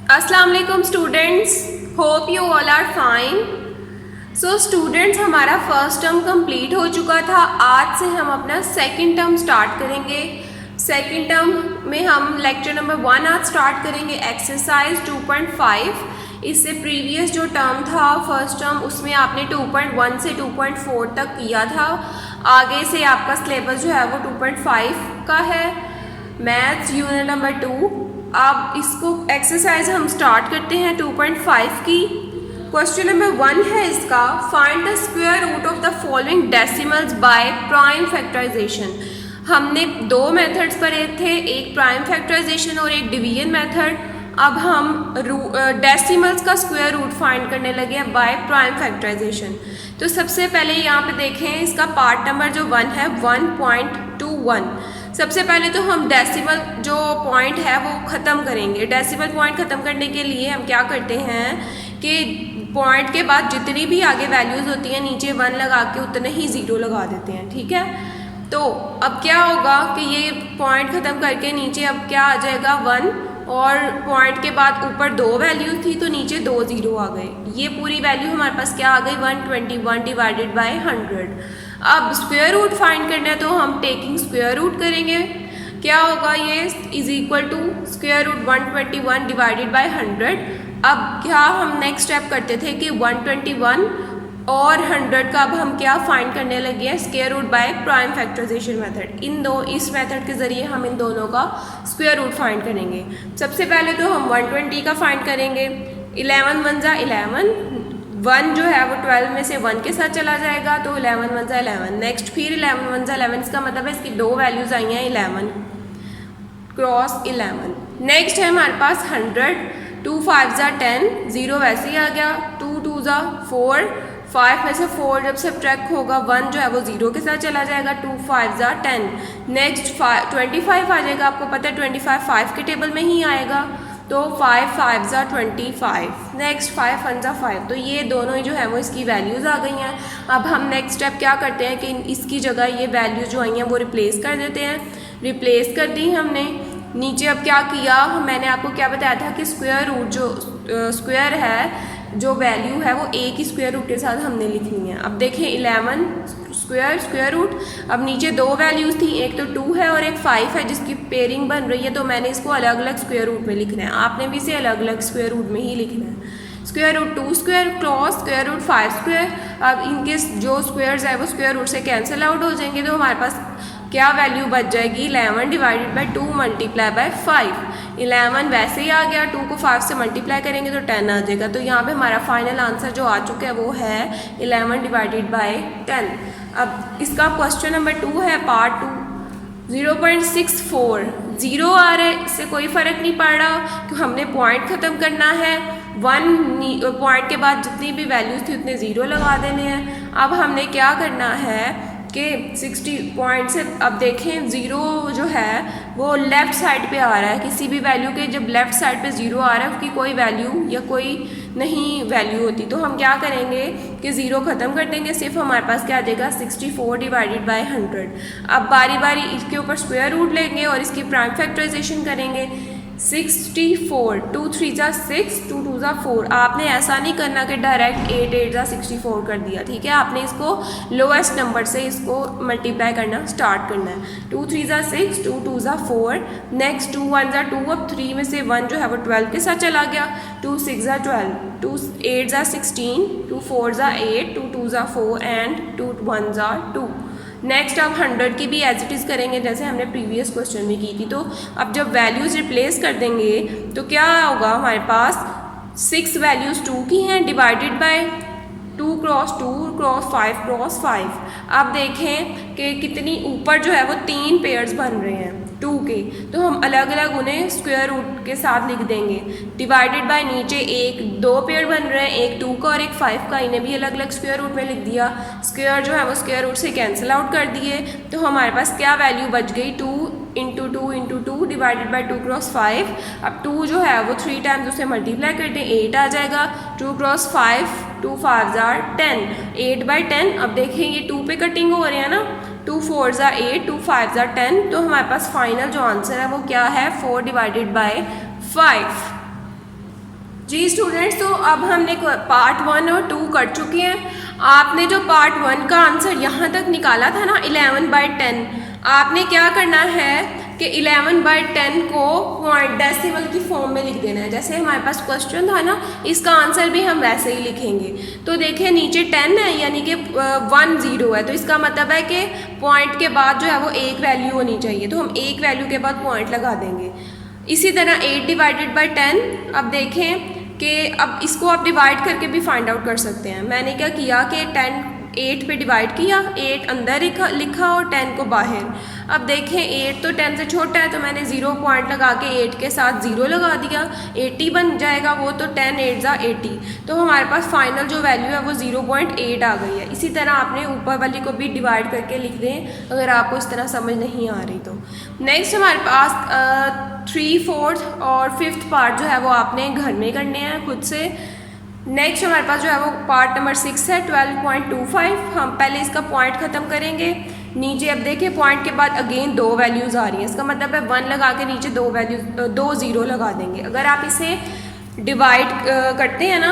अस्सलाम वालेकुम students, hope you all are fine. So students, हमारा फर्स्ट टर्म कंप्लीट हो चुका था। आज से हम अपना सेकंड टर्म स्टार्ट करेंगे। सेकंड टर्म में हम लेक्चर नंबर 1 आज स्टार्ट करेंगे, एक्सरसाइज 2.5। इससे प्रीवियस जो टर्म था फर्स्ट टर्म, उसमें आपने 2.1 से 2.4 तक किया था। आगे से आपका सिलेबस जो है वो 2.5 का है, मैथ्स यूनिट नंबर 2। अब इसको एक्सरसाइज हम स्टार्ट करते हैं 2.5 की। क्वेश्चन नंबर 1 है इसका, find the square root of the following decimals by prime factorization. हमने दो मेथड्स पढ़े थे, एक प्राइम फैक्टराइजेशन और एक डिवीजन मेथड। अब हम डेसिमल्स का स्क्वायर रूट फाइंड करने लगे हैं बाय प्राइम फैक्टराइजेशन। तो सबसे पहले यहाँ पे देखें, इसका पार्ट नंबर जो 1 है 1.21। सबसे पहले तो हम डेसिमल जो पॉइंट है वो ख़त्म करेंगे। डेसिमल पॉइंट ख़त्म करने के लिए हम क्या करते हैं कि पॉइंट के बाद जितनी भी आगे वैल्यूज़ होती हैं नीचे 1 लगा के उतने ही 0 लगा देते हैं, ठीक है। तो अब क्या होगा कि ये पॉइंट ख़त्म करके नीचे अब क्या आ जाएगा 1, और पॉइंट के बाद ऊपर 2 वैल्यू थी तो नीचे 2 0 आ गए। ये पूरी वैल्यू हमारे पास क्या आ गई 121 डिवाइडेड बाय 100। अब स्क्वायर रूट फाइंड करना है तो हम टेकिंग स्क्वायर रूट करेंगे। क्या होगा, ये is equal to square root 121 divided by 100। अब क्या हम नेक्स्ट स्टेप करते थे कि 121 और 100 का अब हम क्या फाइंड करने लगे हैं, square root by prime factorization method. इस मेथड के ज़रिए हम इन दोनों का स्क्वायर रूट फाइंड करेंगे। सबसे पहले तो हम 120 का फाइंड करेंगे। 11 1 जा 11, 1 जो है वो 12 में से 1 के साथ चला जाएगा तो 11 1 जा 11। नेक्स्ट फिर 11 1 जा 11, इसका मतलब है इसकी 2 वैल्यूज़ आई हैं 11 क्रॉस 11। नेक्स्ट है हमारे पास 100, 2 5 जा 10, 0 वैसे ही आ गया, 2 2 जा 4, 5 में से 4 जब सब्ट्रैक्ट होगा 1 जो है वो 0 के साथ चला जाएगा, 2 5 जा 10। नेक्स्ट 25 आ जाएगा, आपको पता है 25 5 के टेबल में ही आएगा, तो 5 5 जा 25। नेक्स्ट 5 1 जा 5। तो ये दोनों ही जो है वो इसकी वैल्यूज़ आ गई हैं। अब हम नेक्स्ट स्टेप क्या करते हैं कि इसकी जगह ये वैल्यूज़ जो आई हैं वो रिप्लेस कर देते हैं। रिप्लेस कर दी हमने। नीचे अब क्या किया, मैंने आपको क्या बताया था कि स्क्वायर रूट जो स्क्वायर है, जो वैल्यू है वो एक ही स्क्वायर रूट के साथ हमने लिखनी है। अब देखें 11 स्क्वायर रूट, अब नीचे 2 वैल्यूज़ थी, एक तो 2 है और एक 5 है जिसकी पेयरिंग बन रही है, तो मैंने इसको अलग अलग स्क्वायर रूट में लिखना है। आपने भी इसे अलग अलग स्क्वायर रूट में ही लिखना है। Square root 2 square cross square root 5 square. अब इनके जो स्क्वायर्स है वो स्क्वायर रूट से कैंसिल आउट हो जाएंगे, तो हमारे पास क्या वैल्यू बच जाएगी 11 डिवाइडेड बाई 2 मल्टीप्लाई बाय 5। 11 वैसे ही आ गया, 2 को 5 से मल्टीप्लाई करेंगे तो 10 आ जाएगा। तो यहाँ पे हमारा फाइनल आंसर जो आ चुका है वो है 11 डिवाइडेड बाय 10। अब इसका क्वेश्चन नंबर 2 है पार्ट 2, 0.64। 0 आ रहा है, इससे कोई फ़र्क नहीं पड़ रहा कि हमने पॉइंट ख़त्म करना है। 1 पॉइंट के बाद जितनी भी वैल्यूज़ थी उतने 0 लगा देने हैं। अब हमने क्या करना है कि 60 पॉइंट से अब देखें 0 जो है वो लेफ़्ट साइड पे आ रहा है। किसी भी वैल्यू के जब लेफ़्ट साइड पे 0 आ रहा है उसकी कोई वैल्यू या कोई नहीं वैल्यू होती, तो हम क्या करेंगे कि 0 ख़त्म कर देंगे। सिर्फ हमारे पास क्या आ जाएगा 64 डिवाइडेड बाय 100। अब बारी बारी इसके ऊपर स्क्वायर रूट लेंगे और इसकी प्राइम फैक्टराइजेशन करेंगे। 64, 2 3 जा 6, 2 2 जा 4। आपने ऐसा नहीं करना कि डायरेक्ट 8 8 जा 64 कर दिया, ठीक है। आपने इसको लोएस्ट नंबर से इसको मल्टीप्लाई करना स्टार्ट करना है। 2 3 जा 6, 2 2 जा 4। नेक्स्ट 2 1 जा 2, अब 3 में से 1 जो है वो 12 के साथ चला गया, 2 6 जा 12, 2 8 जा 16, 2 4 जा 8, 2 2 जा 4 एंड 2 1 जा 2। नेक्स्ट अब 100 की भी एज इट इज़ करेंगे जैसे हमने प्रीवियस क्वेश्चन में की थी। तो अब जब वैल्यूज़ रिप्लेस कर देंगे तो क्या होगा, हमारे पास 6 वैल्यूज़ 2 की हैं divided by 2 cross 2 cross 5 cross 5। अब देखें कि कितनी ऊपर जो है वो 3 पेयर्स बन रहे हैं 2 के, तो हम अलग अलग उन्हें स्क्वायर रूट के साथ लिख देंगे। डिवाइडेड बाय नीचे 2 पेयर बन रहे हैं, एक 2 का और एक 5 का, इन्हें भी अलग अलग स्क्वायर रूट में लिख दिया। स्क्वायर जो है वो स्क्वायर रूट से कैंसिल आउट कर दिए, तो हमारे पास क्या वैल्यू बच गई 2 into 2 into 2 divided by 2 cross 5। अब 2 जो है वो 3 टाइम्स उसे मल्टीप्लाई कर दें, 8 आ जाएगा। 2 क्रॉस 5, 2 5 जार 10, 8 बाई 10। अब देखें ये 2 पे कटिंग हो रही है ना, 2 4 ज़ा 8, 2 5 ज़ा 10। तो हमारे पास फाइनल जो आंसर है वो क्या है 4 डिवाइडेड बाई 5। जी स्टूडेंट्स, तो अब हमने पार्ट 1 और 2 कर चुके हैं। आपने जो पार्ट 1 का आंसर यहाँ तक निकाला था ना 11/10, आपने क्या करना है कि 11/10 को पॉइंट डेसिमल की फॉर्म में लिख देना है। जैसे हमारे पास क्वेश्चन था ना, इसका आंसर भी हम वैसे ही लिखेंगे। तो देखिए नीचे 10 है, यानी कि 1 0 है, तो इसका मतलब है कि पॉइंट के बाद जो है वो एक वैल्यू होनी चाहिए, तो हम एक वैल्यू के बाद पॉइंट लगा देंगे। इसी तरह 8/10, अब देखें कि अब इसको आप डिवाइड करके भी फाइंड आउट कर सकते हैं। मैंने क्या किया कि 8 पे डिवाइड किया, 8 अंदर लिखा और 10 को बाहर। अब देखें 8 तो 10 से छोटा है, तो मैंने 0 पॉइंट लगा के 8 के साथ 0 लगा दिया, 80 बन जाएगा वो, तो 10 8 = 80। तो हमारे पास फाइनल जो वैल्यू है वो 0.8 आ गई है। इसी तरह आपने ऊपर वाली को भी डिवाइड करके लिख दें अगर आपको इस तरह समझ नहीं आ रही तो। नेक्स्ट हमारे पास 3, 4th और 5th पार्ट जो है वो आपने घर में करने हैं खुद से। नेक्स्ट हमारे पास जो है वो पार्ट नंबर 6 है 12.25। हम पहले इसका पॉइंट ख़त्म करेंगे। नीचे अब देखिए पॉइंट के बाद अगेन 2 वैल्यूज़ आ रही हैं, इसका मतलब है 1 लगा के नीचे 2 0 लगा देंगे। अगर आप इसे डिवाइड करते हैं ना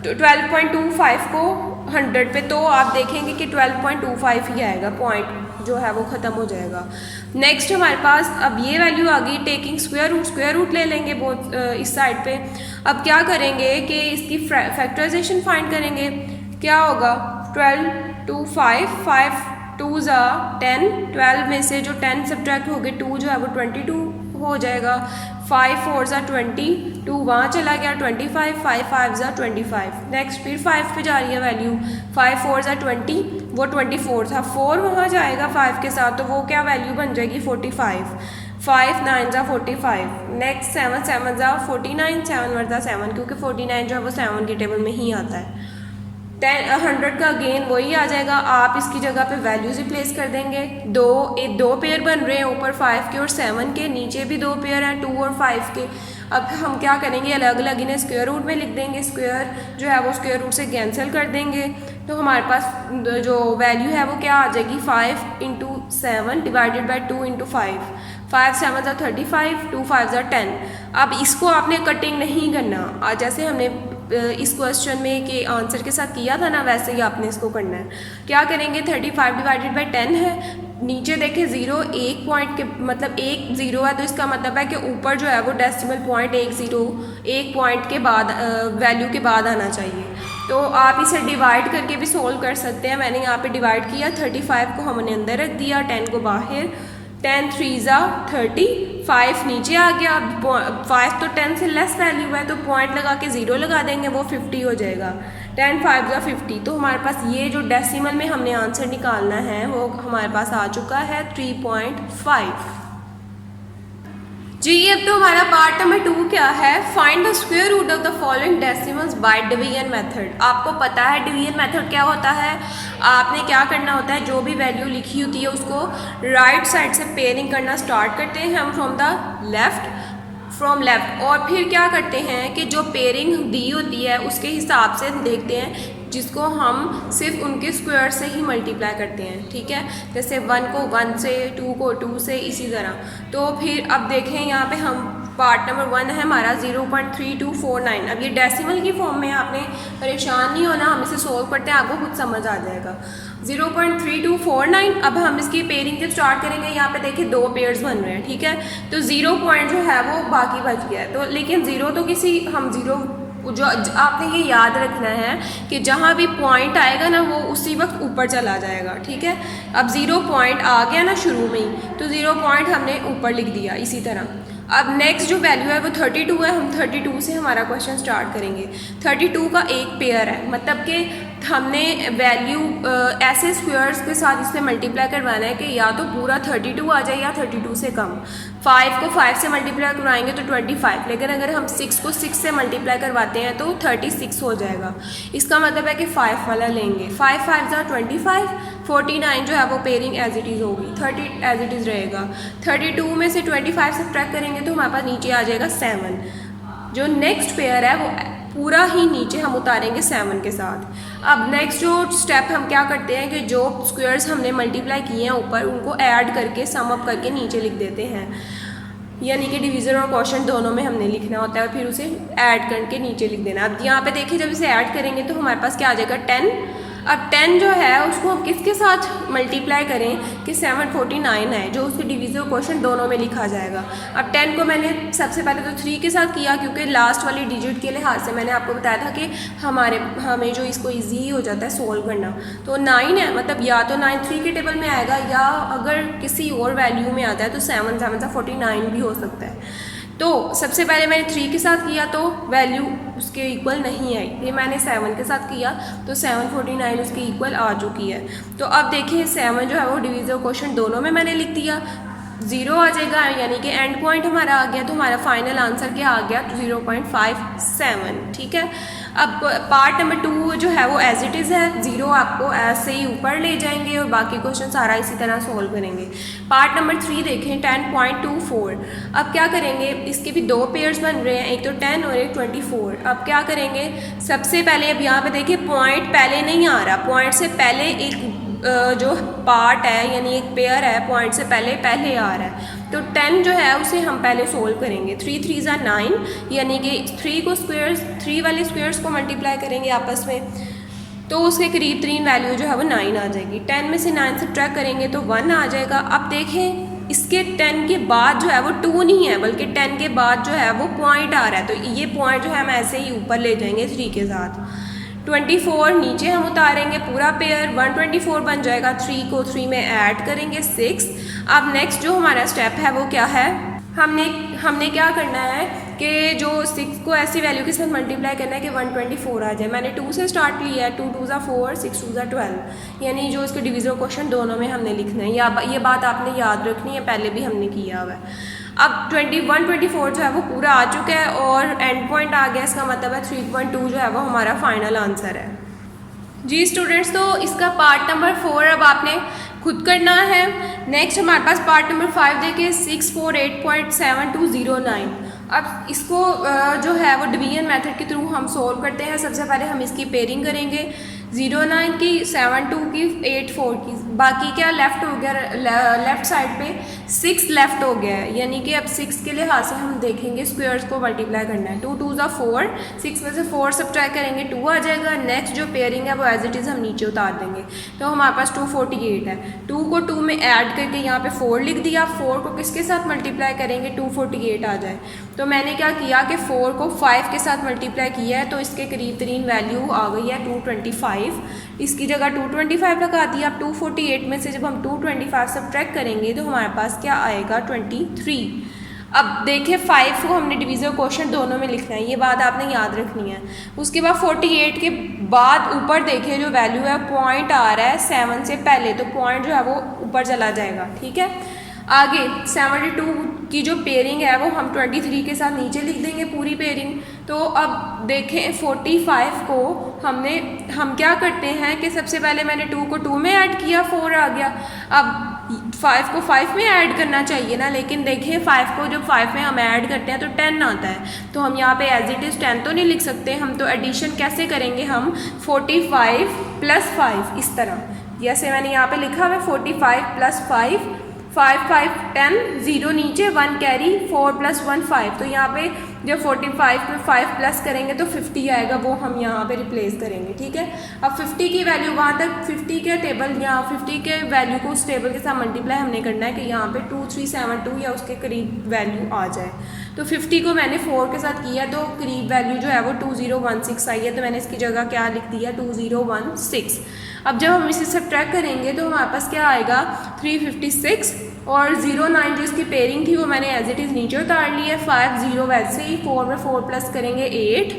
12.25 को 100 पे, तो आप देखेंगे कि 12.25 ही आएगा, पॉइंट जो है वो ख़त्म हो जाएगा। नेक्स्ट हमारे पास अब ये वैल्यू आ गई टेकिंग स्क्वायर रूट ले लेंगे बहुत इस साइड पे। अब क्या करेंगे कि इसकी फैक्टराइजेशन फाइंड करेंगे। क्या होगा 12 2 5 5 2 = 10, 12 में से जो 10 सब्ट्रैक्ट हो गए 2 जो है वो 22 हो जाएगा, 5 4 = 20, 2 वहाँ चला गया 25, 5 5 = 25। नेक्स्ट फिर 5 पे जा रही है वैल्यू, 5 4 = 20, वो 24 था, 4 वहाँ जाएगा 5 के साथ, तो वो क्या वैल्यू बन जाएगी 45, 5 9 = 45। नेक्स्ट 7 7 = 49, 7 × 7, क्योंकि 49 जो है वो 7 की टेबल में ही आता है। 100 का अगेन वही आ जाएगा, आप इसकी जगह पे वैल्यूज रिप्लेस कर देंगे। दो पेयर बन रहे हैं ऊपर 5 के और 7 के, नीचे भी 2 पेयर हैं 2 और 5 के। अब हम क्या करेंगे अलग अलग इन्हें स्क्वायर रूट में लिख देंगे, स्क्वायर जो है वो स्क्वायर रूट से कैंसिल कर देंगे, तो हमारे पास जो वैल्यू है वो क्या आ जाएगी 5 × 7 / 2 × 5, 5 7 = 35, 2 5 = 10। अब इसको आपने कटिंग नहीं करना, जैसे हमने इस क्वेश्चन में के आंसर के साथ किया था ना, वैसे ही आपने इसको करना है। क्या करेंगे 35 / 10 है, नीचे देखें 0 1 पॉइंट के मतलब 1 0 है, तो इसका मतलब है कि ऊपर जो है वो डेसिमल पॉइंट 1 पॉइंट के बाद वैल्यू के बाद आना चाहिए। तो आप इसे डिवाइड करके भी सोल्व कर सकते हैं। मैंने यहाँ पे डिवाइड किया, 35 को हमने अंदर रख दिया, 10 को बाहर, 10 3 = 30, 5 नीचे आ गया। 5 तो 10 से लेस वैल्यू है, तो पॉइंट लगा के 0 लगा देंगे, वो 50 हो जाएगा। 10 5 = 50। तो हमारे पास ये जो डेसिमल में हमने आंसर निकालना है वो हमारे पास आ चुका है 3.5। जी अब तो हमारा पार्ट नंबर 2 क्या है, find the square root of the following decimals by division method. आपको पता है डिवीजन मेथड क्या होता है। आपने क्या करना होता है, जो भी वैल्यू लिखी होती है उसको राइट साइड से पेयरिंग करना स्टार्ट करते हैं हम फ्रॉम लेफ्ट, और फिर क्या करते हैं कि जो पेयरिंग दी होती है उसके हिसाब से देखते हैं, जिसको हम सिर्फ उनके स्क्वायर से ही मल्टीप्लाई करते हैं। ठीक है, जैसे 1 को 1 से, 2 को 2 से, इसी तरह। तो फिर अब देखें यहाँ पे हम पार्ट नंबर 1 है हमारा 0.3249। अब ये डेसिमल की फॉर्म में, आपने परेशान नहीं होना, हम इसे सोल्व करते हैं, आपको खुद समझ आ जाएगा। 0.3249। अब हम इसकी पेयरिंग के स्टार्ट करेंगे। यहाँ पे देखिए 2 पेयर्स बन रहे हैं, ठीक है, तो 0 पॉइंट जो है वो बाकी बच गया है। तो लेकिन 0 तो किसी हम 0 जो आपने ये याद रखना है कि जहाँ भी पॉइंट आएगा ना वो उसी वक्त ऊपर चला जाएगा। ठीक है, अब 0 पॉइंट आ गया ना शुरू में ही, तो 0 पॉइंट हमने ऊपर लिख दिया। इसी तरह अब नेक्स्ट जो वैल्यू है वो 32 है, हम 32 से हमारा क्वेश्चन स्टार्ट करेंगे। 32 का एक पेयर है, मतलब कि हमने वैल्यू ऐसे स्क्वायर्स के साथ इससे मल्टीप्लाई करवाना है कि या तो पूरा 32 आ जाए या 32 से कम। 5 को 5 से मल्टीप्लाई करवाएंगे तो 25, लेकिन अगर हम 6 को 6 से मल्टीप्लाई करवाते हैं तो 36 हो जाएगा। इसका मतलब है कि 5 वाला लेंगे। 5 5 = 25, 49 जो है वो पेयरिंग एज इट इज़ होगी, 30 एज इट इज़ रहेगा। 32 में से 25 सब्ट्रैक्ट करेंगे तो हमारे पास नीचे आ जाएगा 7। जो नेक्स्ट पेयर है वो पूरा ही नीचे हम उतारेंगे 7 के साथ। अब नेक्स्ट जो स्टेप हम क्या करते हैं कि जो स्क्वायर्स हमने मल्टीप्लाई किए हैं ऊपर, उनको ऐड करके सम अप करके नीचे लिख देते हैं। यानी कि डिवीज़र और क्वोशंट दोनों में हमने लिखना होता है और फिर उसे ऐड करके नीचे लिख देना। अब यहाँ पे देखिए जब इसे ऐड करेंगे तो हमारे पास क्या आ जाएगा 10। अब 10 जो है उसको हम किसके साथ मल्टीप्लाई करें कि 749 है, जो उसके डिवीज़र और क्वोशंट दोनों में लिखा जाएगा। अब 10 को मैंने सबसे पहले तो 3 के साथ किया क्योंकि लास्ट वाली डिजिट के लिहाज से मैंने आपको बताया था कि हमें जो इसको ईजी हो जाता है सोल्व करना। तो 9 है, मतलब या तो 9 3 के टेबल में आएगा या अगर किसी और वैल्यू में आता है तो 7 7 49 भी हो सकता है। तो सबसे पहले मैंने 3 के साथ किया तो वैल्यू उसके इक्वल नहीं आई, ये मैंने 7 के साथ किया तो 749 उसके इक्वल आ चुकी है। तो अब देखिए 7 जो है वो डिवीज़र क्वोशंट दोनों में मैंने लिख दिया, 0 आ जाएगा यानी कि एंड पॉइंट हमारा आ गया। तो हमारा फाइनल आंसर क्या आ गया 0.57, ठीक है। अब पार्ट नंबर 2 जो है वो एज इट इज़ है, 0 आपको ऐसे ही ऊपर ले जाएंगे और बाकी क्वेश्चन सारा इसी तरह सोल्व करेंगे। पार्ट नंबर 3 देखें 10.24। अब क्या करेंगे, इसके भी दो पेयर्स बन रहे हैं, एक तो 10 और एक 24। अब क्या करेंगे, सबसे पहले अब यहाँ पे देखिए पॉइंट पहले नहीं आ रहा, पॉइंट से पहले एक जो पार्ट है यानी एक पेयर है पॉइंट से पहले आ रहा है। तो 10 जो है उसे हम पहले सोल्व करेंगे। 3 3 = 9 यानी कि 3 वाले स्क्वेयर्स को मल्टीप्लाई करेंगे आपस में तो उसके करीब तरीन वैल्यू जो है वो 9 आ जाएगी। 10 में से 9 सब्ट्रैक्ट करेंगे तो 1 आ जाएगा। अब देखें इसके 10 के बाद जो है वो 2 नहीं है बल्कि 10 के बाद जो है वो पॉइंट आ रहा है, तो ये पॉइंट जो है हम ऐसे ही ऊपर ले जाएंगे 3 के साथ। 24 नीचे हम उतारेंगे पूरा पेयर, 124 बन जाएगा। 3 को 3 में ऐड करेंगे 6। अब नेक्स्ट जो हमारा स्टेप है वो क्या है, हमने क्या करना है कि जो 6 को ऐसी वैल्यू के साथ मल्टीप्लाई करना है कि 124 आ जाए। मैंने 2 से स्टार्ट लिया है, 2 2 = 4, 6 2 = 12, यानी जो इसके डिवीज़र क्वेश्चन दोनों में हमने लिखना है। या ये बात आपने याद रखनी है, पहले भी हमने किया हुआ है। अब 24 जो है वो पूरा आ चुका है और एंड पॉइंट आ गया, इसका मतलब है 3.2 जो है वो हमारा फाइनल आंसर है। जी स्टूडेंट्स, तो इसका पार्ट नंबर 4 अब आपने खुद करना है। नेक्स्ट हमारे पास पार्ट नंबर 5 देखिए 648.7209। अब इसको जो है वो डिवीजन मेथड के थ्रू हम सोल्व करते हैं। सबसे पहले हम इसकी पेयरिंग करेंगे, 09 की, 72 की, 84 की, बाकी क्या लेफ़्ट हो गया, लेफ़्ट साइड पे 6 लेफ़्ट हो गया है, यानी कि अब 6 के लिहाज से हम देखेंगे स्क्वेयर्स को मल्टीप्लाई करना है। 2 2 = 4, 6 में से 4 सब्ट्रैक्ट करेंगे 2 आ जाएगा। नेक्स्ट जो पेयरिंग है वो एज इट इज़ हम नीचे उतार देंगे, तो हमारे पास 248 है। 2 को 2 में ऐड करके यहाँ पे 4 लिख दिया। 4 को किसके साथ मल्टीप्लाई करेंगे, 248 आ जाए। तो मैंने क्या किया कि 4 को 5 के साथ मल्टीप्लाई किया है, तो इसके करीब तरीन वैल्यू आ गई है 225। इसकी जगह 225 लगा दिया। अब 248 में से जब हम 225 सब्ट्रैक्ट करेंगे तो हमारे पास क्या आएगा 23। अब देखिए 5 को हमने डिवीज़र क्वोशंट दोनों में लिखना है, ये बात आपने याद रखनी है। उसके बाद 48 के बाद ऊपर देखिए जो वैल्यू है पॉइंट आ रहा है 7 से पहले, तो पॉइंट जो है वो ऊपर चला जाएगा, ठीक है। आगे 72 की जो पेयरिंग है वो हम 23 के साथ नीचे लिख देंगे पूरी पेयरिंग। तो अब देखें 45 को हम क्या करते हैं कि सबसे पहले मैंने 2 को 2 में ऐड किया, 4 आ गया। अब 5 को 5 में ऐड करना चाहिए ना, लेकिन देखिए 5 को जब 5 में हम ऐड करते हैं तो 10 आता है। तो हम यहाँ पे एज इट इज़ 10 तो नहीं लिख सकते, हम तो एडिशन कैसे करेंगे, हम 45 + 5 इस तरह, जैसे मैंने यहाँ पे लिखा हुआ 45 + 5, 5 5 10, 0 नीचे, 1 कैरी, 4 + 1 5। तो यहाँ पे जब 45 में 5 प्लस करेंगे तो 50 आएगा, वो हम यहाँ पे रिप्लेस करेंगे, ठीक है। अब 50 की वैल्यू वहाँ तक 50 के टेबल या 50 के वैल्यू को उस टेबल के साथ मल्टीप्लाई हमने करना है कि यहाँ पे 2372 या उसके करीब वैल्यू आ जाए। तो 50 को मैंने 4 के साथ किया तो करीब वैल्यू जो है वो 2016 आई है, तो मैंने इसकी जगह क्या लिख दिया 2016। अब जब हम इसे सब्ट्रैक्ट करेंगे तो हमारे पास क्या आएगा 356 और 09 जो इसकी पेयरिंग थी वो मैंने एज इट इज़ नीचे उतार ली है। 5 0 वैसे ही, 4 में 4 प्लस करेंगे 8।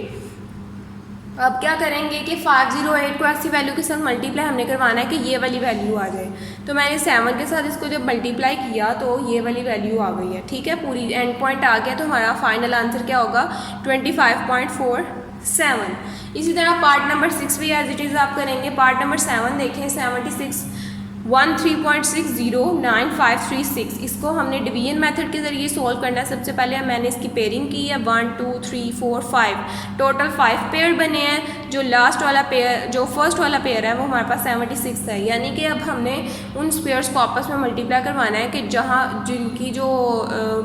अब क्या करेंगे कि 508 को ऐसी वैल्यू के साथ मल्टीप्लाई हमने करवाना है कि ये वाली वैल्यू आ जाए। तो मैंने 7 के साथ इसको जब मल्टीप्लाई किया तो ये वाली वैल्यू आ गई है, ठीक है, पूरी एंड पॉइंट आ गया। तो हमारा फाइनल आंसर क्या होगा 25.47। इसी तरह पार्ट नंबर 6 भी एज इट इज़ आप करेंगे। पार्ट नंबर 7 देखें 76 13.609536। इसको हमने डिवीजन मेथड के ज़रिए सोल्व करना है। सबसे पहले मैंने इसकी पेयरिंग की है 1 2 3 4 5, टोटल 5 पेयर बने हैं। जो लास्ट वाला पेयर, जो फर्स्ट वाला पेयर है वो हमारे पास 76 है, यानी कि अब हमने उन स्क्वायर्स को आपस में मल्टीप्लाई करवाना है कि जहाँ जिनकी जो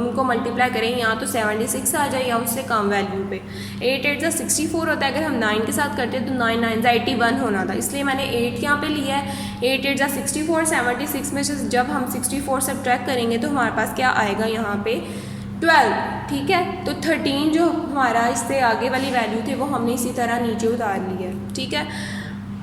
उनको मल्टीप्लाई करें यहाँ तो 76 आ जाए या उससे कम वैल्यू पे। 8 8 सा 64 होता है, अगर हम 9 के साथ करते हैं तो 9 9 सा 81 होना था, इसलिए मैंने 8 यहाँ पे लिया है। 8 8 सा 64, 76 में से जब हम 64 सब्ट्रैक्ट करेंगे तो हमारे पास क्या आएगा यहाँ पे 12, ठीक है। तो 13 जो हमारा इससे आगे वाली वैल्यू थी वो हमने इसी तरह नीचे उतार ली है, ठीक है।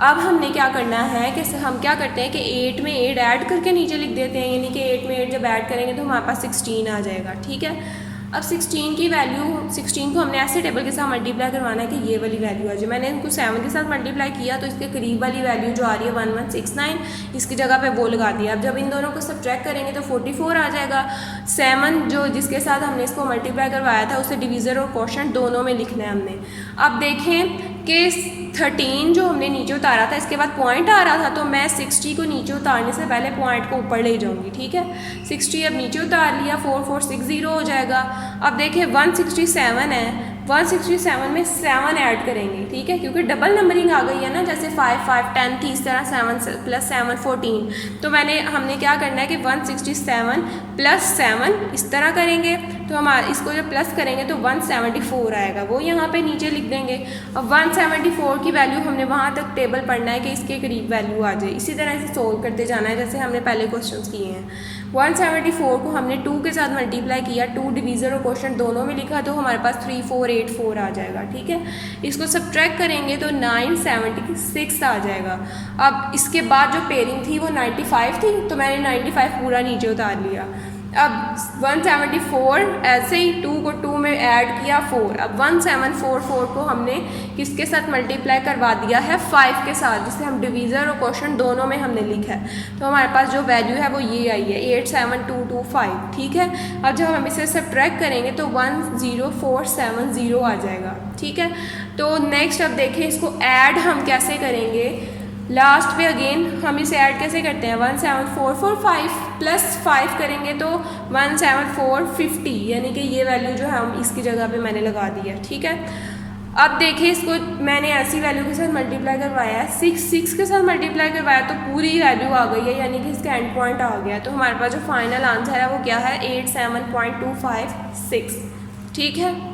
अब हमने क्या करना है कि हम क्या करते हैं कि 8 में 8 ऐड करके नीचे लिख देते हैं, यानी कि 8 में 8 जब ऐड करेंगे तो हमारे पास 16 आ जाएगा, ठीक है। अब 16 की वैल्यू, 16 को हमने ऐसे टेबल के साथ मल्टीप्लाई करवाना है कि ये वाली वैल्यू आ जाए। मैंने इनको 7 के साथ मल्टीप्लाई किया तो इसके करीब वाली वैल्यू जो आ रही है 1169, इसकी जगह पे वो लगा दिया। अब जब इन दोनों को सब्ट्रैक्ट करेंगे तो 44 आ जाएगा। 7 जो जिसके साथ हमने इसको मल्टीप्लाई करवाया था उसे डिवीज़र और क्वोशंट दोनों में लिखना है हमने। अब देखें कि 13 जो हमने नीचे उतारा था इसके बाद पॉइंट आ रहा था, तो मैं 60 को नीचे उतारने से पहले पॉइंट को ऊपर ले जाऊंगी, ठीक है। 60 अब नीचे उतार लिया, 4460 हो जाएगा। अब देखिए 167 है, 167 में 7 ऐड करेंगे, ठीक है, क्योंकि डबल नंबरिंग आ गई है ना, जैसे 5 5 10 थी, इस तरह 7 + 7 14। तो हमने क्या करना है कि 167 + 7 इस तरह करेंगे, तो हम इसको जब प्लस करेंगे तो 174 आएगा, वो यहाँ पे नीचे लिख देंगे। अब 174 की वैल्यू हमने वहाँ तक टेबल पढ़ना है कि इसके करीब वैल्यू आ जाए, इसी तरह से सोल्व करते जाना है जैसे हमने पहले क्वेश्चंस किए हैं। 174 को हमने 2 के साथ मल्टीप्लाई किया, 2 डिवीज़र और क्वोशंट दोनों में लिखा, तो हमारे पास 3484 आ जाएगा, ठीक है। इसको सब्ट्रैक्ट करेंगे तो 976 आ जाएगा। अब इसके बाद जो पेयरिंग थी वो 95 थी, तो मैंने 95 पूरा नीचे उतार लिया। अब 174 ऐसे ही 2 को 2 में ऐड किया 4। अब 1744 को हमने किसके साथ मल्टीप्लाई करवा दिया है 5 के साथ, जिसे हम डिवीज़र और क्वोशंट दोनों में हमने लिखा है। तो हमारे पास जो वैल्यू है वो ये आई है 87225, ठीक है। अब जब हम इसे सब्ट्रैक्ट करेंगे तो 10470 आ जाएगा, ठीक है। तो नेक्स्ट अब देखें इसको ऐड हम कैसे करेंगे। लास्ट पे अगेन हम इसे ऐड कैसे करते हैं, 17445 + 5 करेंगे तो 17450, यानी कि ये वैल्यू जो है हम इसकी जगह पे मैंने लगा दी है, ठीक है। अब देखिए इसको मैंने ऐसी वैल्यू के साथ मल्टीप्लाई करवाया है, 6 के साथ मल्टीप्लाई करवाया तो पूरी वैल्यू आ गई है, यानी कि इसका एंड पॉइंट आ गया। तो हमारे पास जो फाइनल आंसर है वो क्या है 87.256, ठीक है।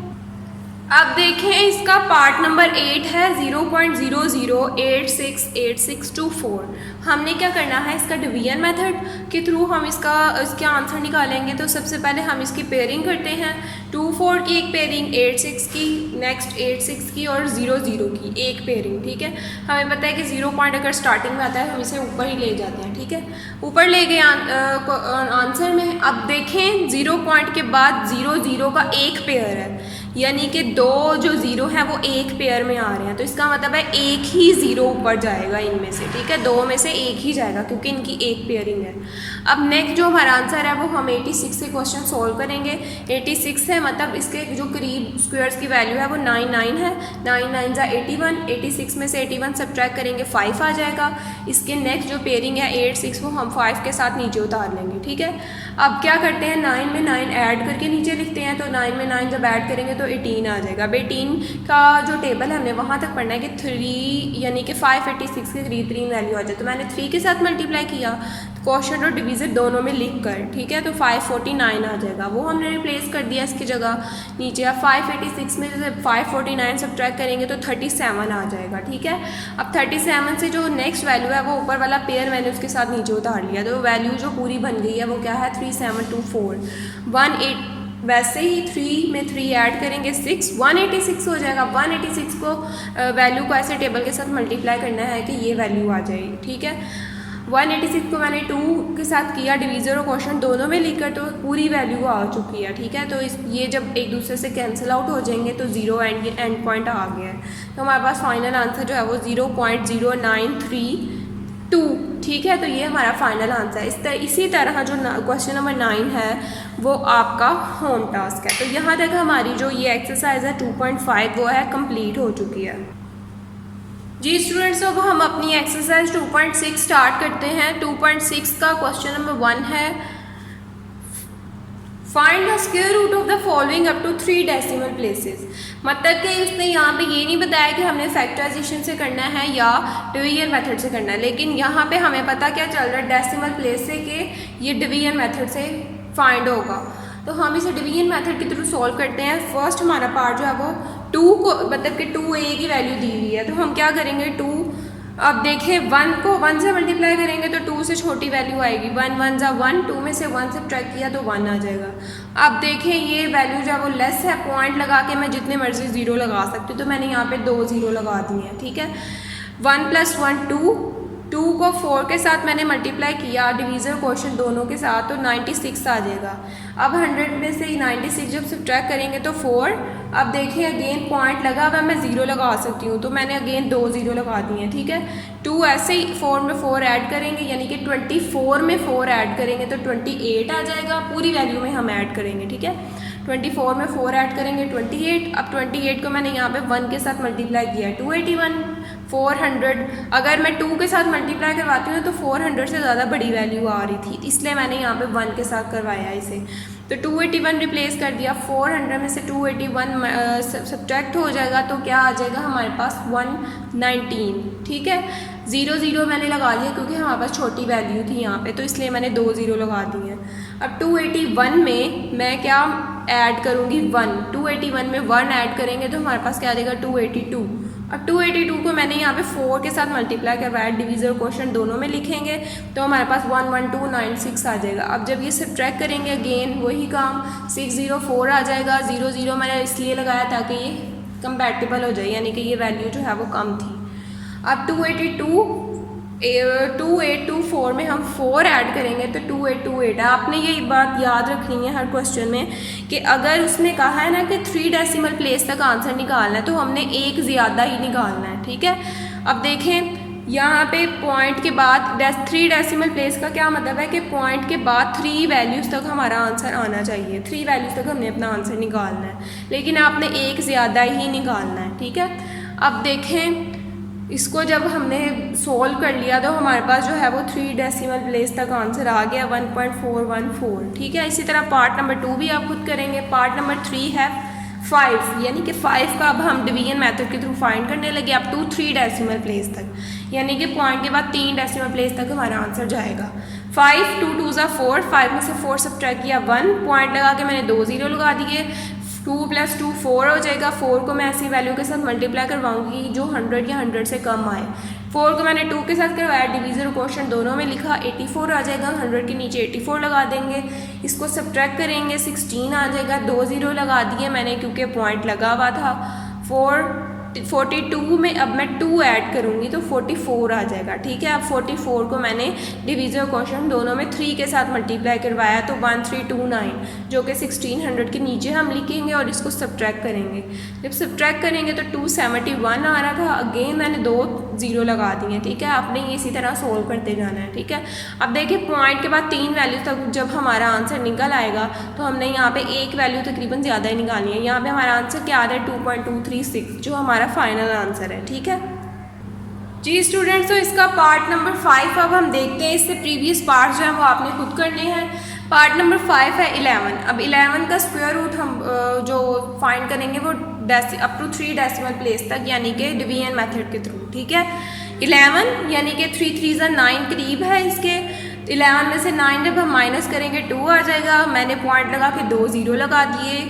अब देखें इसका पार्ट नंबर 8 है 0.00868624। हमने क्या करना है, इसका डिवीजन मेथड के थ्रू हम इसके आंसर निकालेंगे। तो सबसे पहले हम इसकी पेयरिंग करते हैं। 24 की एक पेयरिंग, 86 की, नेक्स्ट 86 की और 00 की एक पेयरिंग, ठीक है। हमें पता है कि 0 पॉइंट अगर स्टार्टिंग में आता है हम इसे ऊपर ही ले जाते हैं, ठीक है। ऊपर ले गए आंसर में। अब देखें 0 पॉइंट के बाद 00 का एक पेयर है, यानी कि 2 जो 0 है वो एक पेयर में आ रहे हैं, तो इसका मतलब है एक ही 0 ऊपर जाएगा इनमें से, ठीक है। 2 में से एक ही जाएगा क्योंकि इनकी एक पेयरिंग है। अब नेक्स्ट जो हमारा आंसर है वो हम 86 से क्वेश्चन सॉल्व करेंगे। 86 है, मतलब इसके जो करीब स्क्वायर्स की वैल्यू है वो 99 है। 9 9 सा 81, 86 में से 81 सब्ट्रैक्ट करेंगे 5 आ जाएगा। इसके नेक्स्ट जो पेयरिंग है 86 को हम 5 के साथ नीचे उतार लेंगे, ठीक है। अब क्या करते हैं 9 में 9 ऐड करके नीचे लिखते हैं, तो 9 में 9 जब ऐड करेंगे तो 18 आ जाएगा। अब 18 का जो टेबल है हमने वहाँ तक पढ़ना है कि 3 यानी कि 586 के करीब 3 वैल्यू आ जाए, तो मैंने 3 के साथ मल्टीप्लाई किया क्वोशंट और डिवीज़र दोनों में लिख कर, ठीक है। तो 549 आ जाएगा, वो हमने रिप्लेस कर दिया इसकी जगह नीचे। अब 586 में जब 549 सब्ट्रैक्ट करेंगे तो 37 आ जाएगा, ठीक है। अब 37 से जो नेक्स्ट वैल्यू है वो ऊपर वाला पेयर मैंने उसके साथ नीचे उतार लिया, तो वैल्यू जो पूरी बन गई है वो क्या है 3724। 18 वैसे ही 3 में 3 ऐड करेंगे 6, 186 हो जाएगा। 186 को वैल्यू को ऐसे टेबल के साथ मल्टीप्लाई करना है कि ये वैल्यू आ जाए, ठीक है। 186 को मैंने 2 के साथ किया, डिवीज़र और क्वोशंट दोनों में लिखकर, तो पूरी वैल्यू आ चुकी है, ठीक है। तो ये जब एक दूसरे से कैंसिल आउट हो जाएंगे तो 0 एंड पॉइंट आ गया है। तो हमारे पास फाइनल आंसर जो है वो 0.0932, ठीक है। तो ये हमारा फाइनल आंसर है। इसी तरह जो क्वेश्चन नंबर 9 है वो आपका होम टास्क है। तो यहाँ तक हमारी जो ये एक्सरसाइज है 2.5 वो है कंप्लीट हो चुकी है। जी स्टूडेंट्स, अब हम अपनी एक्सरसाइज 2.6 स्टार्ट करते हैं। 2.6 का क्वेश्चन नंबर 1 है find the square root of the following up to 3 decimal places. मतलब कि उसने यहाँ पे ये नहीं बताया कि हमने फैक्टराइजेशन से करना है या डिवीजन मेथड से करना है, लेकिन यहाँ पे हमें पता क्या चल रहा है डेसिमल प्लेस से कि ये डिवीजन मेथड से फाइंड होगा। तो हम इसे डिवीजन मेथड के थ्रू सॉल्व करते हैं। फर्स्ट हमारा पार्ट जो है वो 2 को मतलब कि 2a की वैल्यू दी हुई है, तो हम क्या करेंगे 2, अब देखें 1 को 1 से मल्टीप्लाई करेंगे तो 2 से छोटी वैल्यू आएगी, 1 1 जा 1, 2 में से 1 सब्ट्रैक्ट किया तो 1 आ जाएगा। अब देखें ये वैल्यू जो है वो लेस है, पॉइंट लगा के मैं जितने मर्जी ज़ीरो लगा सकती हूँ, तो मैंने यहाँ पे 2 ज़ीरो लगा दिए हैं, ठीक है। 1 + 1 2 को 4 के साथ मैंने मल्टीप्लाई किया डिवीज़र क्वेश्चन दोनों के साथ, तो 96 आ जाएगा। अब 100 में से 96 जब सब्ट्रैक्ट करेंगे तो 4। अब देखिए अगेन पॉइंट लगा हुआ, मैं ज़ीरो लगा सकती हूँ, तो मैंने अगेन 2 ज़ीरो लगा दिए हैं, ठीक है। 2 ऐसे ही 4 में 4 ऐड करेंगे, यानी कि 24 में 4 ऐड करेंगे तो 28 आ जाएगा। पूरी वैल्यू में हम ऐड करेंगे, ठीक है। 24 में 4 ऐड करेंगे 28। अब 28 को मैंने यहाँ पे 1 के साथ मल्टीप्लाई किया 281 400। अगर मैं 2 के साथ मल्टीप्लाई करवाती हूँ तो 400 से ज़्यादा बड़ी वैल्यू आ रही थी, इसलिए मैंने यहाँ पे 1 के साथ करवाया इसे। तो 281 रिप्लेस कर दिया, 400 में से 281 सब्ट्रैक्ट हो जाएगा तो क्या आ जाएगा हमारे पास 119, ठीक है। 0 0 मैंने लगा लिया क्योंकि हमारे पास छोटी वैल्यू थी यहाँ पे, तो इसलिए मैंने 2 0 लगा दिए हैं। अब 281 में मैं क्या ऐड करूँगी 1, 281 में 1 ऐड करेंगे तो हमारे पास क्या आ जाएगा 282। अब 282 को मैंने यहाँ पे 4 के साथ मल्टीप्लाई करवाया, डिवीज़र क्वेश्चन दोनों में लिखेंगे तो हमारे पास 11296 आ जाएगा। अब जब ये सब्ट्रैक्ट करेंगे अगेन वही काम 604 आ जाएगा। 0 0 मैंने इसलिए लगाया ताकि ये कंपैटिबल हो जाए, यानी कि ये वैल्यू जो है वो कम थी। अब 2824 में हम 4 ऐड करेंगे तो 2828 है। आपने ये बात याद रखनी है हर क्वेश्चन में कि अगर उसने कहा है ना कि 3 डेसिमल प्लेस तक आंसर निकालना है तो हमने एक ज़्यादा ही निकालना है, ठीक है। अब देखें यहाँ पे पॉइंट के बाद 3 डेसिमल प्लेस का क्या मतलब है कि पॉइंट के बाद 3 वैल्यूज़ तक हमारा आंसर आना चाहिए, 3 वैल्यूज़ तक हमने अपना आंसर निकालना है, लेकिन आपने एक ज़्यादा ही निकालना है, ठीक है। अब देखें इसको जब हमने सोल्व कर लिया तो हमारे पास जो है वो 3 डेसिमल प्लेस तक आंसर आ गया 1.414, ठीक है। इसी तरह पार्ट नंबर 2 भी आप खुद करेंगे। पार्ट नंबर 3 है 5, यानी कि 5 का अब हम डिवीजन मेथड के थ्रू फाइंड करने लगे अप टू 3 डेसिमल प्लेस तक, यानी कि पॉइंट के बाद 3 डेसिमल प्लेस तक हमारा आंसर जाएगा। 5 2 2 ज़ा 4, 5 में से 4 सब्ट्रैक्ट किया 1, पॉइंट लगा के मैंने 2 0 लगा दिए। 2 + 2 4 हो जाएगा। 4 को मैं ऐसी वैल्यू के साथ मल्टीप्लाई करवाऊंगी जो 100 या 100 से कम आए। 4 को मैंने 2 के साथ करवाया, डिवीज़र क्वेश्चन दोनों में लिखा, 84 आ जाएगा। 100 के नीचे 84 लगा देंगे, इसको सब्ट्रैक्ट करेंगे 16 आ जाएगा। 2 0 लगा दिए मैंने क्योंकि पॉइंट लगा हुआ था। 42 में अब मैं 2 ऐड करूँगी तो 44 आ जाएगा, ठीक है। अब 44 को मैंने डिवीज़र क्वेश्चन दोनों में 3 के साथ मल्टीप्लाई करवाया तो 1329, जो कि 1600 के नीचे हम लिखेंगे और इसको सब्ट्रैक्ट करेंगे। जब सब्ट्रैक्ट करेंगे तो 271 आ रहा था, अगेन मैंने 2 0 लगा दिए, ठीक है। आपने ये इसी तरह सोल्व करते जाना है, ठीक है। अब देखिए पॉइंट के बाद 3 वैल्यू तक जब हमारा आंसर निकल आएगा तो हमने यहाँ पे एक वैल्यू तकरीबन ज़्यादा ही निकालनी है। यहाँ पे हमारा आंसर क्या आ रहा है 2.236, जो हमारा फाइनल आंसर है, ठीक है जी स्टूडेंट्स। तो इसका पार्ट नंबर 5 अब हम देखते हैं। इससे प्रीवियस पार्ट जो है वो आपने खुद करने हैं। पार्ट नंबर 5 है 11। अब 11 का स्क्वायर रूट हम जो फाइंड करेंगे वो अप टू 3 डेसिमल प्लेस तक, यानी कि डिवीजन मेथड के थ्रू, ठीक है। 11 यानी कि 3 3 ज़ा 9 करीब है इसके। 11 में से 9 जब हम माइनस करेंगे 2 आ जाएगा। मैंने पॉइंट लगा के 2 0 लगा दिए।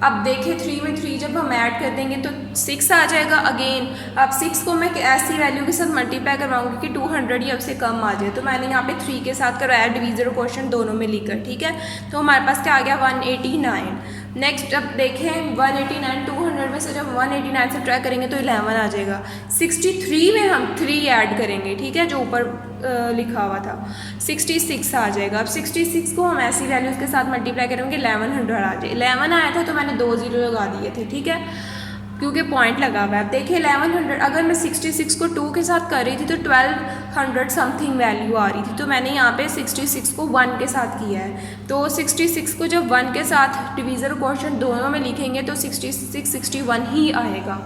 अब देखिए 3 में 3 जब हम ऐड कर देंगे तो 6 आ जाएगा अगेन। अब 6 को मैं ऐसी वैल्यू के साथ मल्टीप्लाई करवाऊंगी कि 200 या उससे कम आ जाए, तो मैंने यहाँ पे 3 के साथ करवाया, डिवीज़र क्वेश्चन दोनों में लिखकर, ठीक है। तो हमारे पास क्या आ गया 189। नेक्स्ट अब देखें 189, 200 में से जब 189 से ट्राई करेंगे तो 11 आ जाएगा। 63 में हम 3 ऐड करेंगे, ठीक है, जो ऊपर लिखा हुआ था। 66 आ जाएगा। अब 66 को हम ऐसी वैल्यूज़ के साथ मल्टीप्लाई करेंगे 1100 आ जाए। 11 आया था तो मैंने 2 0 लगा दिए थे, ठीक है, क्योंकि पॉइंट लगा हुआ है। अब देखिए 1100, अगर मैं 66 को 2 के साथ कर रही थी तो 1200 समथिंग वैल्यू आ रही थी, तो मैंने यहाँ पे 66 को 1 के साथ किया है। तो 66 को जब 1 के साथ डिवीज़र क्वेश्चन दोनों में लिखेंगे तो 66 61 ही आएगा।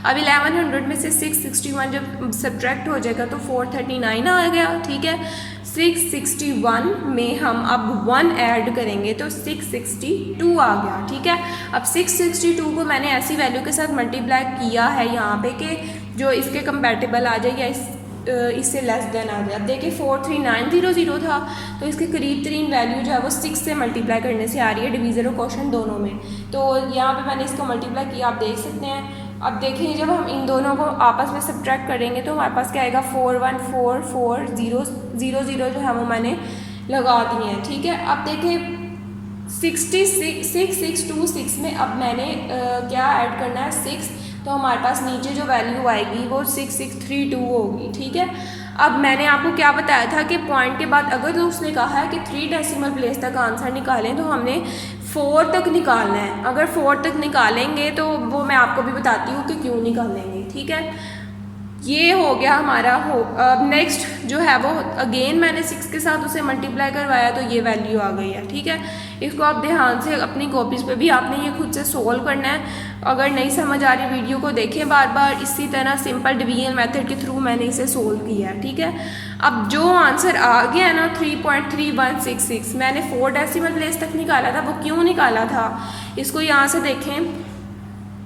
अब 1100 में से 661 जब सब्ट्रैक्ट हो जाएगा तो 439 आ गया, ठीक है। 661 में हम अब 1 ऐड करेंगे तो 662 आ गया, ठीक है। अब 662 को मैंने ऐसी वैल्यू के साथ मल्टीप्लाई किया है यहाँ पे कि जो इसके कंपैटिबल आ जाए या इससे लेस देन आ जाए। अब देखिए 43900 था तो इसके करीब तरीन वैल्यू जो है वो 6 से मल्टीप्लाई करने से आ रही है, डिवीज़र और क्वोशंट दोनों में। तो यहाँ पे मैंने इसको मल्टीप्लाई किया, आप देख सकते हैं। अब देखिए जब हम इन दोनों को आपस में सब्ट्रैक्ट करेंगे तो हमारे पास क्या आएगा, 414400 जो है वो मैंने लगा दिए हैं, ठीक है। अब देखिए 6626 में अब मैंने क्या ऐड करना है, 6, तो हमारे पास नीचे जो वैल्यू आएगी वो 6632 होगी, ठीक है। अब मैंने आपको क्या बताया था कि पॉइंट के बाद अगर तो उसने कहा है कि 3 डेसिमल प्लेस तक आंसर निकालें तो हमने 4 तक निकालना है। अगर 4 तक निकालेंगे तो वो मैं आपको भी बताती हूँ कि क्यों निकालेंगे, ठीक है। ये हो गया हमारा अब नेक्स्ट जो है वो अगेन मैंने 6 के साथ उसे मल्टीप्लाई करवाया तो ये वैल्यू आ गई है, ठीक है। इसको आप ध्यान से अपनी कॉपीज़ पे भी आपने ये खुद से सोल्व करना है। अगर नहीं समझ आ रही वीडियो को देखें बार बार, इसी तरह सिंपल डिवीजन मेथड के थ्रू मैंने इसे सोल्व किया है, ठीक है। अब जो आंसर आ गया ना 3.3166, मैंने 4 डेसिमल प्लेस तक निकाला था। वो क्यों निकाला था, इसको यहाँ से देखें।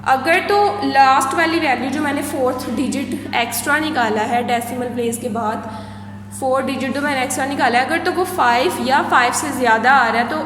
अगर तो लास्ट वाली वैल्यू जो मैंने 4th डिजिट एक्स्ट्रा निकाला है डेसिमल प्लेस के बाद, 4 डिजिट जो मैंने एक्स्ट्रा निकाला है, अगर तो वो 5 या 5 से ज़्यादा आ रहा है तो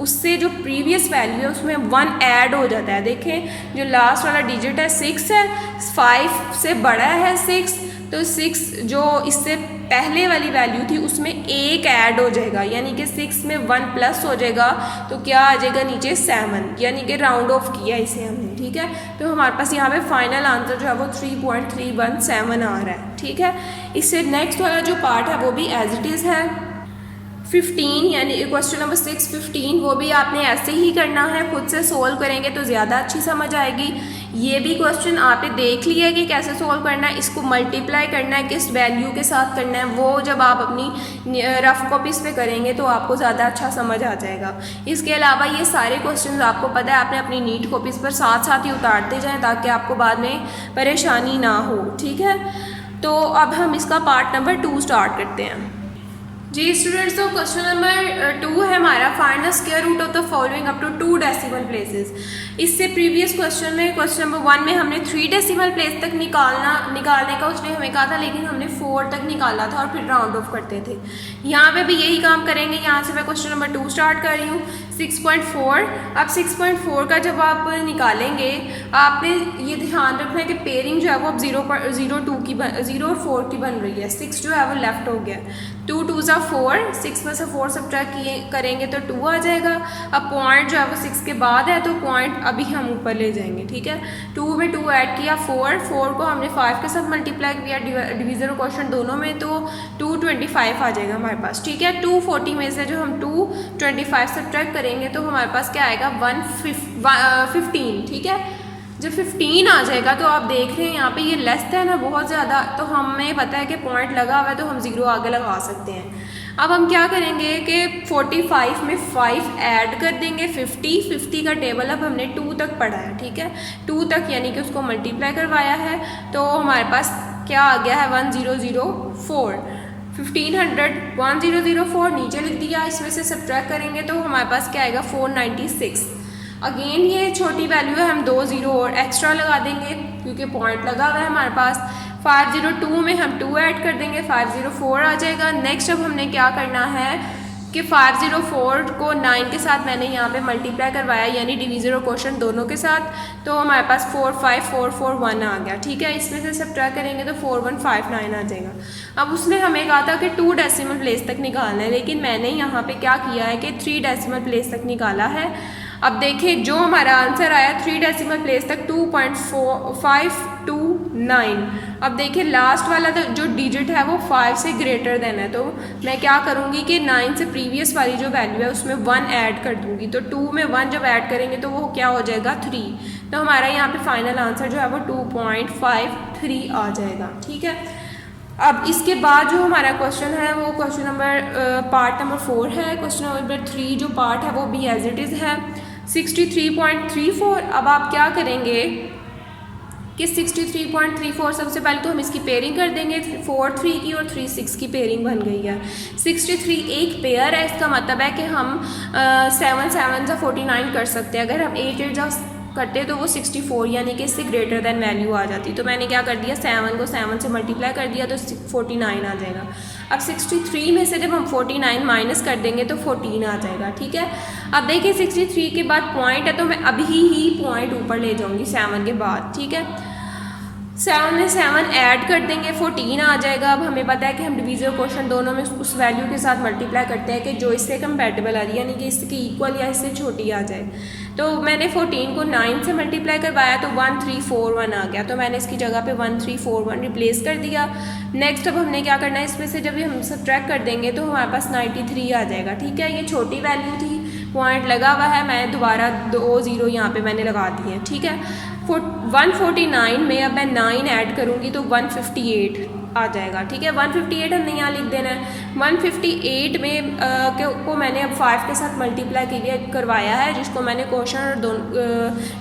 उससे जो प्रीवियस वैल्यू है उसमें 1 ऐड हो जाता है। देखें जो लास्ट वाला डिजिट है 6 है, 5 से बड़ा है 6, तो 6 जो इससे पहले वाली वैल्यू थी उसमें 1 ऐड हो जाएगा, यानी कि 6 में 1 प्लस हो जाएगा तो क्या आ जाएगा नीचे 7, यानी कि राउंड ऑफ किया इसे हमने, ठीक है। तो हमारे पास यहाँ पे फाइनल आंसर जो है वो 3.317 आ रहा है, ठीक है। इससे नेक्स्ट वाला जो पार्ट है वो भी एज इट इज़ है 15, यानी क्वेश्चन नंबर 615, वो भी आपने ऐसे ही करना है, खुद से सोल्व करेंगे तो ज़्यादा अच्छी समझ आएगी। ये भी क्वेश्चन आपने देख लिया कि कैसे सोल्व करना है, इसको मल्टीप्लाई करना है, किस वैल्यू के साथ करना है, वो जब आप अपनी रफ कॉपीज़ पे करेंगे तो आपको ज़्यादा अच्छा समझ आ जाएगा। इसके अलावा ये सारे क्वेश्चन आपको पता है, आपने अपनी नीट कॉपीज़ पर साथ साथ ही उतारते जाएँ ताकि आपको बाद में परेशानी ना हो, ठीक है। तो अब हम इसका पार्ट नंबर 2 स्टार्ट करते हैं। जी स्टूडेंट्स, तो क्वेश्चन नंबर 2 है हमारा, find the square root of the following up to 2 decimal places. इससे प्रीवियस क्वेश्चन में क्वेश्चन नंबर 1 में हमने 3 डेसिमल प्लेस तक निकालने का उसने हमें कहा था, लेकिन हमने 4 तक निकाला था और फिर राउंड ऑफ करते थे। यहाँ पे भी यही काम करेंगे। यहाँ से मैं क्वेश्चन नंबर 2 स्टार्ट कर रही हूँ, 6.4। अब 6.4 का जब आप निकालेंगे आपने ये ध्यान रखना है कि पेयरिंग जो है वो अब 0 और 4 की बन रही है। 6 जो है वो लेफ्ट हो गया, 2 2 ज़ा 4, 6 में से 4 सब्ट्रैक्ट करेंगे तो 2 आ जाएगा। अब पॉइंट जो है वो 6 के बाद है तो पॉइंट अभी हम ऊपर ले जाएंगे, ठीक है। 2 में 2 ऐड किया, 4 को हमने 5 के साथ मल्टीप्लाई किया डिवीज़र और क्वोशंट दोनों में, तो 225 आ जाएगा हमारे पास, ठीक है। 240 में से जो हम 225 सब्ट्रैक्ट करेंगे तो हमारे पास क्या आएगा 115, ठीक है। जब 15 आ जाएगा तो आप देख रहे हैं यहाँ पे ये लेस है ना बहुत ज़्यादा, तो हमें पता है कि पॉइंट लगा हुआ है तो हम 0 आगे लगा सकते हैं। अब हम क्या करेंगे कि 45 में 5 ऐड कर देंगे, 50 का टेबल अब हमने 2 तक पढ़ा है, ठीक है। 2 तक यानी कि उसको मल्टीप्लाई करवाया है तो हमारे पास क्या आ गया है 1004। 1500 1004 नीचे लिख दिया, इसमें से सब्ट्रैक्ट करेंगे तो हमारे पास क्या आएगा 496। अगेन ये छोटी वैल्यू है, हम 2 0 और एक्स्ट्रा लगा देंगे क्योंकि पॉइंट लगा हुआ है हमारे पास। 502 में हम 2 ऐड कर देंगे, 504 आ जाएगा। नेक्स्ट अब हमने क्या करना है कि 504 को 9 के साथ मैंने यहाँ पे मल्टीप्लाई करवाया, यानी डिवीज़र और क्वोशंट दोनों के साथ, तो हमारे पास 45441 आ गया, ठीक है। इसमें से सब्ट्रैक्ट करेंगे तो 4159 आ जाएगा। अब उसने हमें कहा था कि 2 डेसिमल प्लेस तक निकालना है, लेकिन मैंने यहाँ पे क्या किया है कि 3 डेसिमल प्लेस तक निकाला है। अब देखें जो हमारा आंसर आया 3 डेसिमल प्लेस तक 2.529। अब देखिए लास्ट वाला जो डिजिट है वो 5 से ग्रेटर देन है, तो मैं क्या करूँगी कि 9 से प्रीवियस वाली जो वैल्यू है उसमें 1 ऐड कर दूँगी, तो 2 में 1 जब ऐड करेंगे तो वो क्या हो जाएगा 3। तो हमारा यहाँ पे फाइनल आंसर जो है वो 2.53 आ जाएगा, ठीक है। अब इसके बाद जो हमारा क्वेश्चन है वो क्वेश्चन नंबर पार्ट नंबर 4 है। क्वेश्चन नंबर 3 जो पार्ट है वो भी एज इट इज़ है 63.34। अब आप क्या करेंगे कि 63.34 सबसे पहले तो हम इसकी पेयरिंग कर देंगे, 4 3 की और 3 6 की पेयरिंग बन गई है। 63 एक पेयर है, इसका मतलब है कि हम 7 7 जा 49 कर सकते हैं। अगर हम 8 8 जा करते तो वो 64 यानी कि इससे ग्रेटर देन वैल्यू आ जाती। तो मैंने क्या कर दिया, 7 को 7 से मल्टीप्लाई कर दिया तो 49 आ जाएगा। अब 63 में से जब हम 49 माइनस कर देंगे तो 14 आ जाएगा, ठीक है। अब देखिए 63 के बाद पॉइंट है तो मैं अभी ही पॉइंट ऊपर ले जाऊंगी 7 के बाद, ठीक है। 7 में 7 ऐड कर देंगे, 14 आ जाएगा। अब हमें पता है कि हम डिवीजन क्वेश्चन दोनों में उस वैल्यू के साथ मल्टीप्लाई करते हैं कि जो इससे कंपैटिबल आ रही है, यानी कि इसके इक्वल या इससे छोटी आ जाए। तो मैंने 14 को 9 से मल्टीप्लाई करवाया तो 1341 आ गया, तो मैंने इसकी जगह पे 1341 रिप्लेस कर दिया। नेक्स्ट अब हमने क्या करना है, इसमें से जब हम सबट्रैक्ट कर देंगे तो हमारे पास 93 आ जाएगा, ठीक है। ये छोटी वैल्यू थी, पॉइंट लगा हुआ है, मैं दोबारा 2 0 यहाँ पे मैंने लगा दिए, ठीक है। 149 में अब मैं 9 ऐड करूँगी तो 158 आ जाएगा, ठीक है। 158 हमने यहाँ लिख देना है। 158 में को मैंने अब 5 के साथ मल्टीप्लाई करवाया है, जिसको मैंने क्वेश्चन और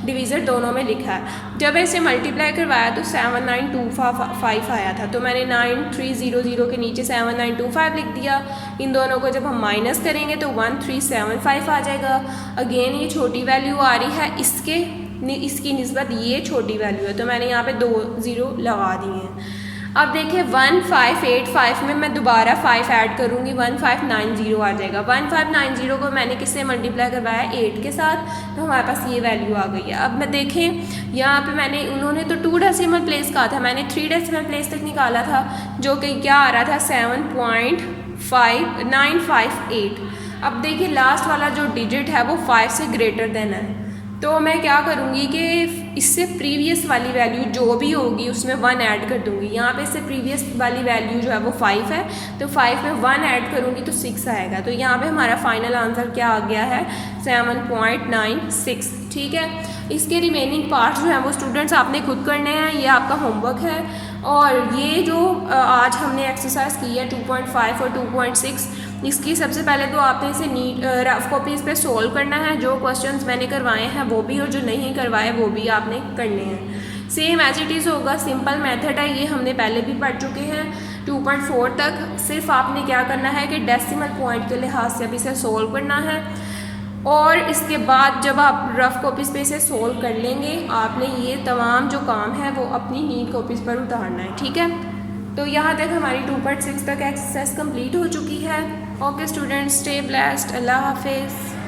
डिवीज़र दोनों में लिखा है। जब ऐसे मल्टीप्लाई करवाया तो 7925 आया था, तो मैंने 9300 के नीचे 7925 लिख दिया। इन दोनों को जब हम माइनस करेंगे तो 1375 आ जाएगा। अगेन ये छोटी वैल्यू आ रही है, इसकी निस्बत ये छोटी वैल्यू है, तो मैंने यहाँ पे 2 0 लगा दिए हैं। अब देखिए 1585 में मैं दोबारा 5 ऐड करूँगी, 1590 आ जाएगा। 1590 को मैंने किससे मल्टीप्लाई करवाया, 8 के साथ, तो हमारे पास ये वैल्यू आ गई है। अब मैं देखें यहाँ पे मैंने, उन्होंने तो 2 डेसिमल प्लेस कहा था, मैंने 3 डेसिमल प्लेस तक निकाला था, जो कि क्या आ रहा था 7.5958। अब देखिए लास्ट वाला जो डिजिट है वो 5 से ग्रेटर देन है, तो मैं क्या करूँगी कि इससे प्रीवियस वाली वैल्यू जो भी होगी उसमें 1 ऐड कर दूँगी। यहाँ पे इससे प्रीवियस वाली वैल्यू जो है वो 5 है, तो 5 में 1 ऐड करूँगी तो 6 आएगा। तो यहाँ पे हमारा फाइनल आंसर क्या आ गया है, 7.96, ठीक है। इसके रिमेनिंग पार्ट्स जो हैं वो स्टूडेंट्स आपने खुद करने हैं, ये आपका होमवर्क है। और ये जो आज हमने एक्सरसाइज की है 2.5 और 2.6, इसकी सबसे पहले तो आपने इसे रफ कॉपीज़ पे सोल्व करना है। जो क्वेश्चंस मैंने करवाए हैं वो भी और जो नहीं करवाए वो भी आपने करने हैं। सेम एज इट इज़ होगा, सिंपल मेथड है, ये हमने पहले भी पढ़ चुके हैं 2.4 तक। सिर्फ आपने क्या करना है कि डेसिमल पॉइंट के लिहाज से अब इसे सोल्व करना है, और इसके बाद जब आप रफ कॉपीज़ पे इसे सोल्व कर लेंगे, आपने ये तमाम जो काम है वो अपनी नीट कॉपीज़ पर उतारना है, ठीक है। तो यहाँ तक हमारी 2.6 तक एक्सरसाइज कंप्लीट हो चुकी है। ओके स्टूडेंट्स, स्टे ब्लेस्ड, अल्लाह हाफिज़।